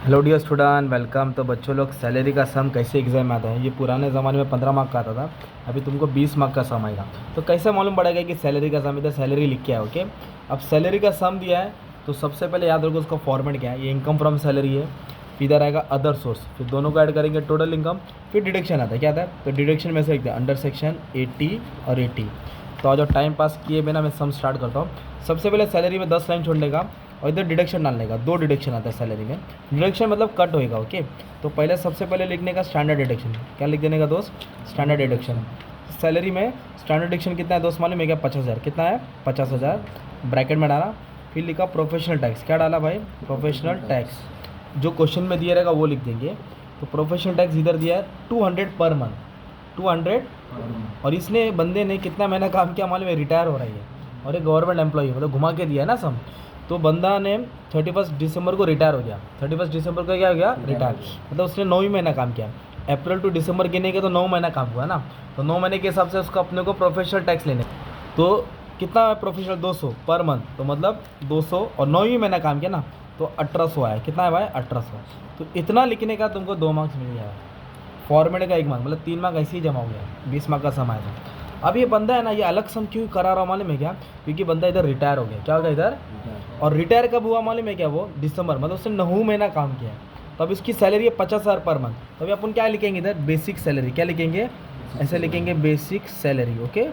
Hello dear student, welcome. तो बच्चों लोग, सैलरी का सम कैसे एग्जाम में आता है? ये पुराने ज़माने में 15 मार्क का आता था, अभी तुमको 20 मार्क का सम आएगा। तो कैसे मालूम पड़ेगा कि सैलरी का सम? इधर सैलरी लिख के है, ओके। अब सैलरी का सम दिया है तो सबसे पहले याद रखो उसका फॉर्मेट क्या है। ये इनकम फ्रॉम सैलरी है, फिर इधर आएगा अदर सोर्स, फिर दोनों को ऐड करेंगे टोटल इनकम, फिर डिडक्शन आता है। क्या आता है? तो डिडक्शन में से लिखते हैं अंडर सेक्शन 80 और 80। तो आज टाइम पास किए बिना मैं सम स्टार्ट करता हूँ। सबसे पहले सैलरी में 10 लाइन छोड़ने का और इधर डिडक्शन डालने का। 2 डिडक्शन आता है सैलरी में। डिडक्शन मतलब कट होएगा, ओके। तो पहले सबसे पहले लिखने का स्टैंडर्ड डिडक्शन। क्या लिख देने का दोस्त? Standard deduction. सैलरी में स्टैंडर्ड डिडक्शन कितना है दोस्त मालूम है क्या? 50,000। कितना है? 50,000 ब्रैकेट में डाला। फिर लिखा प्रोफेशनल टैक्स। क्या डाला भाई? Professional tax. जो क्वेश्चन में दिया रहेगा वो लिख देंगे। तो प्रोफेशनल टैक्स इधर दिया है 200 पर मंथ, 200। और इसने बंदे ने कितना महीना काम किया मालूम है? रिटायर हो रही है और एक गवर्नमेंट एम्प्लॉई, मतलब घुमा के दिया है ना सम। तो बंदा ने 31 दिसंबर को रिटायर हो गया। 31 दिसंबर को क्या हो गया? रिटायर। मतलब उसने 9 ही महीना काम किया। अप्रैल टू दिसंबर गिनेंगे तो 9 महीना काम हुआ ना। तो 9 महीने के हिसाब से उसको अपने को प्रोफेशनल टैक्स लेने। तो कितना है प्रोफेशनल? 200 per month. तो मतलब 200 और 9 ही महीना काम किया ना, तो 1800 आया। कितना है भाई? 1800। तो इतना लिखने का तुमको 2 मार्क्स मिल जाएगा। फॉर्मेट का 1 मार्क, मतलब 3 मार्क ऐसे ही जमा हो गया। 20 मार्क का सम आएगा। अब ये बंदा है ना, ये अलग सम क्यों करा रहा मालूम है क्या? क्योंकि बंदा इधर रिटायर हो गया। क्या हो गया इधर? और रिटायर कब हुआ मालूम है क्या? वो दिसंबर, मतलब उसने 9 महीना काम किया। तो अब इसकी सैलरी है 50,000 पर मंथ। तो अभी अपन क्या लिखेंगे इधर? Basic salary. क्या लिखेंगे? ऐसे लिखेंगे बेसिक सैलरी, ओके।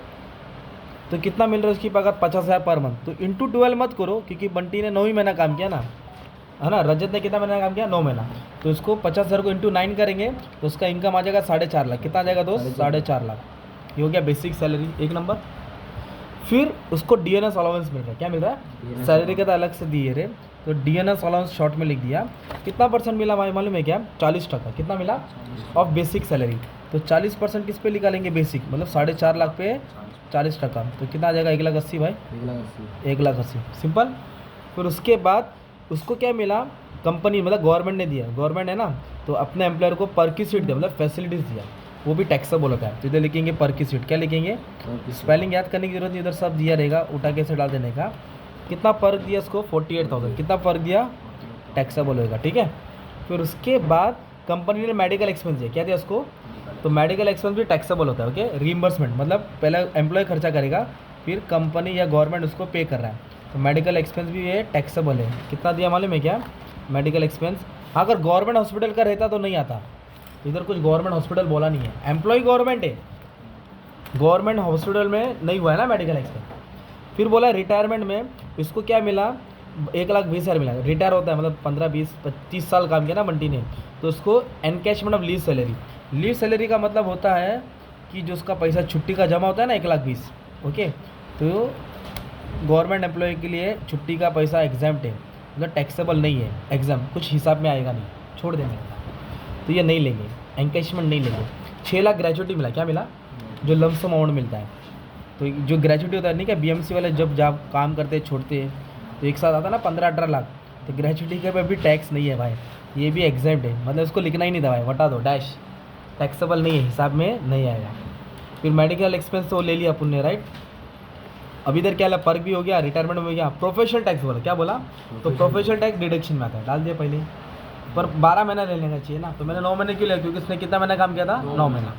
तो कितना मिल रहा है उसकी पगार? 50,000 पर मंथ। तो इंटू 12 मत करो, क्योंकि बंटी ने 9 ही महीना काम किया ना, है ना। रजत ने कितना महीना काम किया? 9 महीना। तो इसको 50,000 को इंटू 9 करेंगे तो उसका इनकम आ जाएगा 4.5 लाख। कितना आ जाएगा दोस्त? 4.5 लाख। ये हो गया बेसिक सैलरी, 1 नंबर। फिर उसको डीएनएस अलाउंस मिल रहा है। क्या मिल रहा है? सैलरी का तो अलग से दिए रे, तो डीएनएस अलाउंस शॉर्ट में लिख दिया। कितना परसेंट मिला भाई मालूम है क्या? 40%। कितना मिला? Of basic salary. तो 40% किस पे निकालेंगे? बेसिक, मतलब 4.5 लाख पे 40%। तो कितना आ जाएगा? 1,80,000 भाई। 1,80,000 सिंपल। फिर उसके बाद उसको क्या मिला? कंपनी, मतलब गवर्नमेंट ने दिया। गवर्नमेंट है ना, तो अपने एम्प्लॉयर को परक्यूसिट दिया, मतलब फैसिलिटीज़ दिया। वो भी टैक्सेबल होता है। तो इधर लिखेंगे परक्यूसिट। क्या लिखेंगे? स्पेलिंग याद करने की जरूरत नहीं, इधर सब दिया रहेगा, उठा के से डाल देने का। कितना पर्क दिया उसको? 48,000। कितना पर्क दिया? टैक्सेबल होएगा, ठीक है। फिर उसके बाद कंपनी ने मेडिकल एक्सपेंस दिया। क्या दिया उसको? तो मेडिकल एक्सपेंस भी टैक्सेबल होता है, ओके। रीइंबर्समेंट, मतलब पहले एम्प्लॉय खर्चा करेगा, फिर कंपनी या गवर्नमेंट उसको पे कर रहा है। तो मेडिकल एक्सपेंस भी ये टैक्सेबल है। कितना दिया मालूम है क्या? Medical expense. अगर गवर्नमेंट हॉस्पिटल का रहता तो नहीं आता। इधर कुछ गवर्नमेंट हॉस्पिटल बोला नहीं है, एम्प्लॉय गवर्नमेंट है, गवर्नमेंट हॉस्पिटल में नहीं हुआ है ना मेडिकल एक्सपेंस। फिर बोला रिटायरमेंट में इसको क्या मिला? 1,20,000 मिला। रिटायर होता है मतलब 15, 20, 25 साल काम किया ना बंटी ने, तो उसको encashment of leave salary. Leave salary का मतलब होता है कि जो उसका पैसा छुट्टी का जमा होता है ना, 1,20,000, ओके। तो गवर्नमेंट एम्प्लॉय के लिए छुट्टी का पैसा एग्जाम्प्ट है, मतलब टैक्सेबल नहीं है। एग्जाम कुछ हिसाब में आएगा नहीं, छोड़ देंगे। तो ये नहीं लेंगे, एनकैशमेंट नहीं लेंगे। 6 लाख ग्रेचुटी मिला। क्या मिला? जो लमसम अमाउंट मिलता है। तो जो ग्रेचुटी होता है नहीं क्या, बीएमसी वाले जब काम करते छोड़ते हैं तो एक साथ आता है ना 15-18 लाख। तो ग्रेचुटी के पे भी टैक्स नहीं है भाई, ये भी एग्जैम्प्ट है। मतलब उसको लिखना ही नहीं था भाई, हटा दो, डैश। टैक्सेबल नहीं है, हिसाब में नहीं आएगा। फिर मेडिकल एक्सपेंस तो ले लिया अपन ने, राइट। अब इधर क्या है? पर्क भी हो गया, रिटायरमेंट हो गया। प्रोफेशनल टैक्स बोला। क्या बोला? तो प्रोफेशनल टैक्स डिडक्शन में आता है, डाल दिया पहले। पर 12 महीना ले लेना चाहिए ना, तो मैंने 9 महीने क्यों लिया? क्योंकि उसने कितना महीना काम किया था? 9 महीना।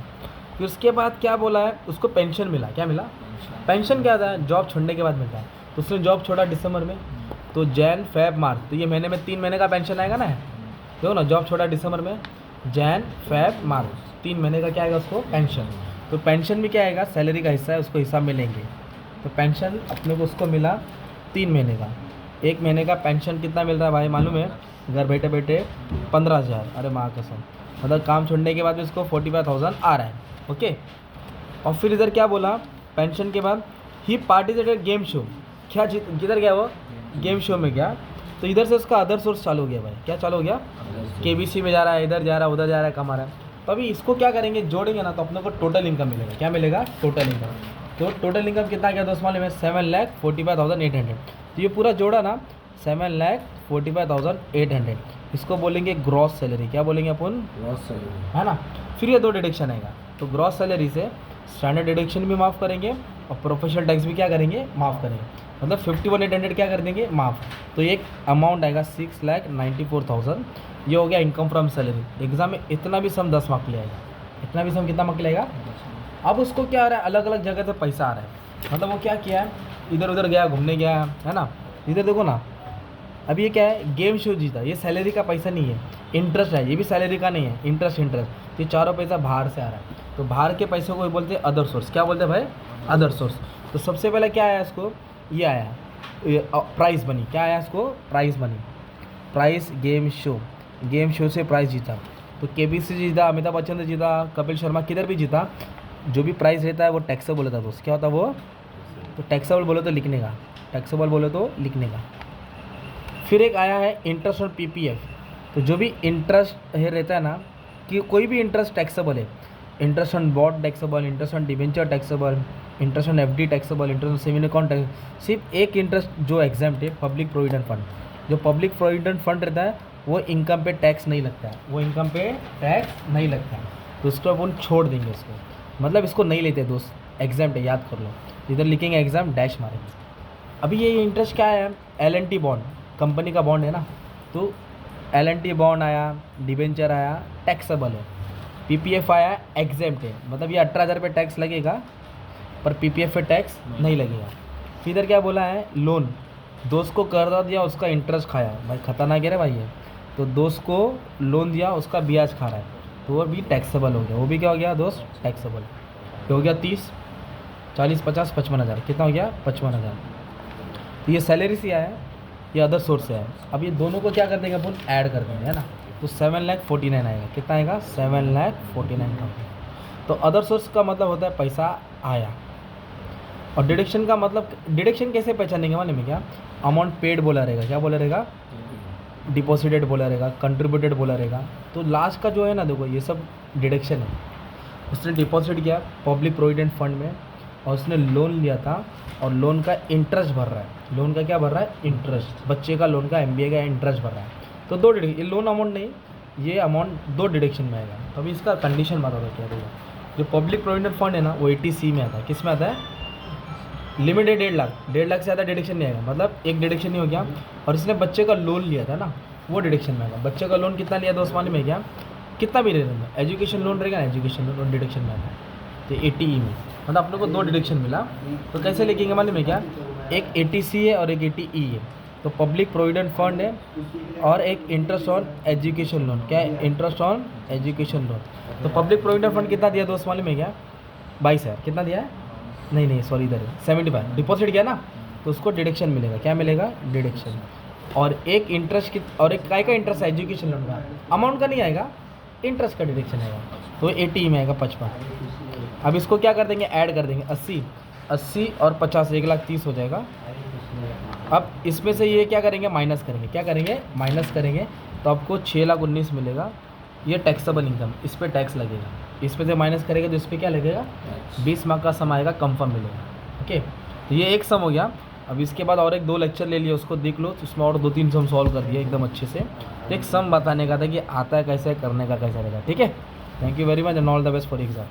फिर उसके बाद क्या बोला है? उसको पेंशन मिला। क्या मिला? पेंशन क्या था? जॉब छोड़ने के बाद मिलता है। तो उसने जॉब छोड़ा दिसंबर में, तो जैन फेब मार्च, तो ये महीने में 3 महीने का पेंशन आएगा ना। देखो ना, जॉब छोड़ा दिसंबर में, जैन फेब मार्च, 3 महीने का क्या आएगा उसको? पेंशन। तो पेंशन भी क्या आएगा? सैलरी का हिस्सा है, उसको हिसाब में लेंगे। तो पेंशन अपने को उसको मिला 3 महीने का। 1 महीने का पेंशन कितना मिल रहा है भाई मालूम है? घर बैठे बैठे 15,000। अरे माँ कसम, मतलब काम छोड़ने के बाद भी उसको 45,000 आ रहा है, ओके। और फिर इधर क्या बोला? पेंशन के बाद ही पार्टिसिपेटेड गेम शो। क्या किधर गया वो? गेम शो में गया। तो इधर से उसका अदर सोर्स चालू हो गया भाई। क्या चालू हो गया? केबीसी में जा रहा है, इधर जा रहा है, उधर जा रहा है, कमा रहा है। तो अभी इसको क्या करेंगे? जोड़ेंगे ना, तो अपने को टोटल इनकम मिलेगा। क्या मिलेगा? Total income. तो टोटल इनकम कितना गया दोस्त मालूम है? 7,45,800। तो ये पूरा जोड़ा ना, 7,45,800। इसको बोलेंगे ग्रॉस सैलरी। क्या बोलेंगे अपन? ग्रॉस सैलरी, है ना। फिर ये 2 डिडक्शन आएगा, तो ग्रॉस सैलरी से स्टैंडर्ड डिडक्शन भी माफ़ करेंगे और प्रोफेशनल टैक्स भी क्या करेंगे, माफ़ करेंगे। मतलब 51,800 क्या कर देंगे, माफ़। तो एक अमाउंट आएगा 6,94,000, ये हो गया इनकम फ्रॉम सैलरी। एग्जाम में इतना भी सम 10 मार्क के लिए आएगा, इतना भी सम कितना मार्क के लिए आएगा। अब उसको क्या आ रहा है, अलग अलग जगह से पैसा आ रहा है, मतलब वो क्या किया है, इधर उधर गया, घूमने गया है ना। इधर देखो ना, अब ये क्या है, गेम शो जीता, ये सैलरी का पैसा नहीं है, इंटरेस्ट है, ये भी सैलरी का नहीं है, इंटरेस्ट। तो ये चारों पैसा बाहर से आ रहा है, तो बाहर के पैसों को बोलते हैं अदर सोर्स। क्या बोलते हैं भाई, अदर सोर्स। तो सबसे पहले क्या आया इसको, ये आया प्राइस मनी। क्या आया इसको, price money, price game show से प्राइस जीता। तो केबीसी जीता, अमिताभ बच्चन ने जीता, कपिल शर्मा, किधर भी जीता। जो भी प्राइस रहता है वो टैक्सेबल होता है दोस्त। क्या होता है वो, तो टैक्सेबल बोले तो लिखने का, टैक्सेबल बोले तो लिखने का। फिर एक आया है इंटरेस्ट और पीपीएफ। तो जो भी इंटरेस्ट है रहता है ना, कि कोई भी इंटरेस्ट टैक्सेबल है, interest on bond taxable, interest on debenture taxable, interest on FD taxable, interest on saving account tax. सिर्फ एक इंटरेस्ट जो एग्जाम्प्ट है, पब्लिक प्रोविडेंट फंड। जो पब्लिक प्रोविडेंट फंड रहता है वो इनकम पे टैक्स नहीं लगता है, वो इनकम पे टैक्स नहीं लगता है, तो उसको अपन छोड़ देंगे इसको, मतलब इसको नहीं लेते दोस्त, एग्जाम्प्ट है, याद कर लो। इधर लिखेंगे एग्जाम, डैश मारेंगे। अभी ये इंटरेस्ट क्या है, LNT बॉन्ड, कंपनी का बॉन्ड है ना, तो LNT बॉन्ड आया, डिबेंचर आया, टैक्सेबल है। पीपीएफ आया, एग्जेम्प्ट है, मतलब ये 18,000 पे टैक्स लगेगा, पर पीपीएफ पे टैक्स नहीं लगेगा। फिर इधर क्या बोला है, लोन, दोस्त को कर्जा दिया, उसका इंटरेस्ट खाया, भाई खतरनाक है रे भाई ये। तो दोस्त को लोन दिया, उसका ब्याज खा रहा है, तो वो भी टैक्सेबल हो गया। वो भी क्या हो गया दोस्त, टैक्सेबल। ये हो गया 30, 40, 50, 55,000, कितना हो गया, 55,000। तो ये सैलरी से आया है, ये अदर सोर्स से है। अब ये दोनों को क्या कर देंगे अपन, ऐड कर देंगे, है ना। तो 7,49,000 आएगा, कितना आएगा, 7,49,000। तो अदर सोर्स का मतलब होता है पैसा आया। और डिडक्शन का मतलब, डिडक्शन कैसे पहचानेंगे मालूम है क्या, अमाउंट पेड बोला रहेगा, क्या बोला रहेगा, डिपॉजिटेड बोला रहेगा, कंट्रीब्यूटेड बोला रहेगा। तो लास्ट का जो है ना, देखो ये सब डिडक्शन है। उसने डिपॉजिट किया पब्लिक प्रोविडेंट फंड में, और उसने लोन लिया था, और लोन का इंटरेस्ट भर रहा है। लोन का क्या भर रहा है, इंटरेस्ट, बच्चे का लोन का, MBA का इंटरेस्ट भर रहा है। तो दो डिडक्शन, ये लोन अमाउंट नहीं, ये अमाउंट दो डिडक्शन में आएगा। तो अभी इसका कंडीशन बता दो क्या रहेगा। जो पब्लिक प्रोविडेंट फंड है ना, वो 80C में आता है। किस में आता है, लिमिट है 1.5 लाख, 1.5 लाख से ज़्यादा डिडक्शन नहीं आएगा, मतलब एक डिडक्शन नहीं हो गया। और इसने बच्चे का लोन लिया था ना, वो डिडक्शन में आएगा। बच्चे का लोन कितना लिया दोस्त मालूम है क्या, कितना भी ले लेंगे, एजुकेशन लोन रहेगा ना, एजुकेशन लोन डिडक्शन में आएगा। तो 80E में, मतलब अपने को दो डिडक्शन मिला। तो कैसे लिखेंगे मालूम है क्या, एक 80C है और एक 80E है। तो पब्लिक प्रोविडेंट फंड है, और एक इंटरेस्ट ऑन एजुकेशन लोन। क्या है, इंटरेस्ट ऑन एजुकेशन लोन। तो पब्लिक प्रोविडेंट फंड कितना दिया दोस्त मालूम है क्या, 22,000। कितना दिया है, नहीं सॉरी, इधर 75 डिपॉजिट किया ना, तो उसको डिडक्शन मिलेगा। क्या मिलेगा, डिडक्शन। और एक इंटरेस्ट की, और एक काय का इंटरेस्ट है, एजुकेशन लोन का, अमाउंट का नहीं आएगा, इंटरेस्ट का डिडक्शन आएगा। तो 80 में आएगा 55। अब इसको क्या कर देंगे, ऐड कर देंगे, 80 और 50, 1,30,000 हो जाएगा। अब इसमें से ये क्या करेंगे, माइनस करेंगे। क्या करेंगे, माइनस करेंगे, तो आपको 6,19,000 मिलेगा। ये टैक्सेबल इनकम, इस पर टैक्स लगेगा। इसमें से माइनस करेगा तो इस पर क्या लगेगा, 20 मार्क का सम आएगा, कंफर्म मिलेगा। ओके, तो ये एक सम हो गया। अब इसके बाद और एक 2 लेक्चर ले लिया, उसको देख लो, तो उसमें और 2-3 सम सॉल्व कर दिया एकदम अच्छे से। तो एक सम बताने का था कि आता है कैसे, करने का कैसे रहेगा। ठीक है, thank you very much and all the best for exam.